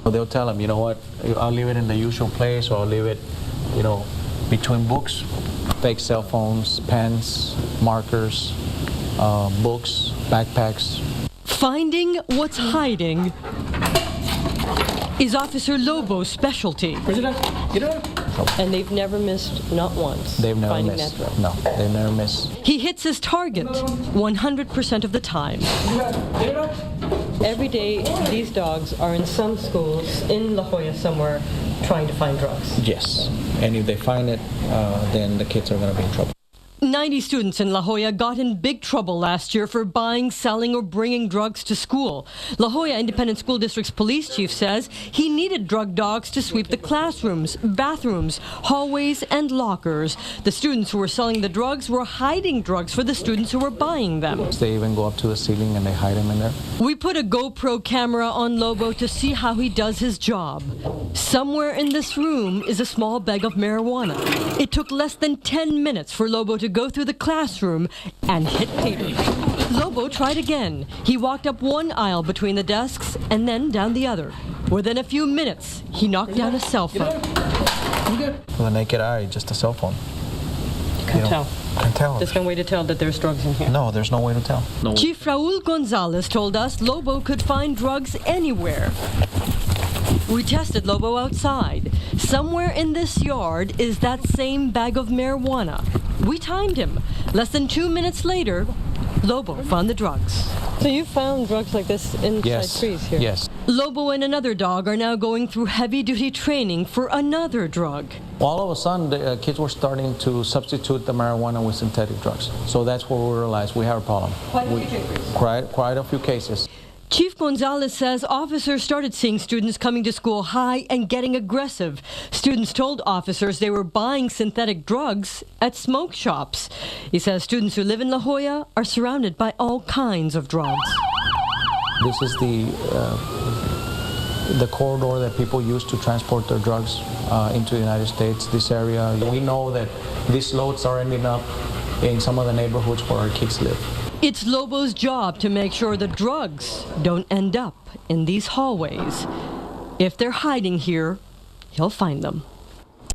They'll tell them, you know what, I'll leave it in the usual place, or I'll leave it, you know, between books, fake cell phones, pens, markers, books, backpacks. Finding what's hiding is Officer Lobo's specialty. And they've never missed, not once, They've never finding missed. that drug. No, they've never missed. He hits his target 100% of the time. Every day, these dogs are in some schools in La Jolla somewhere trying to find drugs. Yes, and if they find it, then the kids are going to be in trouble. 90 students in La Jolla got in big trouble last year for buying, selling, or bringing drugs to school. La Jolla Independent School District's police chief says he needed drug dogs to sweep the classrooms, bathrooms, hallways, and lockers. The students who were selling the drugs were hiding drugs for the students who were buying them. They even go up to the ceiling and they hide them in there. We put a GoPro camera on Lobo to see how he does his job. Somewhere in this room is a small bag of marijuana. It took less than 10 minutes for Lobo to go through the classroom and hit pay dirt. Lobo tried again. He walked up one aisle between the desks and then down the other. Within a few minutes, he knocked down a cell phone. With the naked eye, just a cell phone. You can tell. Can tell. There's no way to tell that there's drugs in here. No, there's no way to tell. No. Chief Raul Gonzalez told us Lobo could find drugs anywhere. We tested Lobo outside. Somewhere in this yard is that same bag of marijuana. We timed him. Less than 2 minutes later, Lobo found the drugs. So you found drugs like this inside trees here? Yes. Lobo and another dog are now going through heavy-duty training for another drug. All of a sudden, the kids were starting to substitute the marijuana with synthetic drugs. So that's where we realized we have a problem. Quite a few cases. Chief Gonzalez says officers started seeing students coming to school high and getting aggressive. Students told officers they were buying synthetic drugs at smoke shops. He says students who live in La Jolla are surrounded by all kinds of drugs. This is the corridor that people use to transport their drugs into the United States, this area. We know that these loads are ending up in some of the neighborhoods where our kids live. It's Lobo's job to make sure the drugs don't end up in these hallways. If they're hiding here, he'll find them.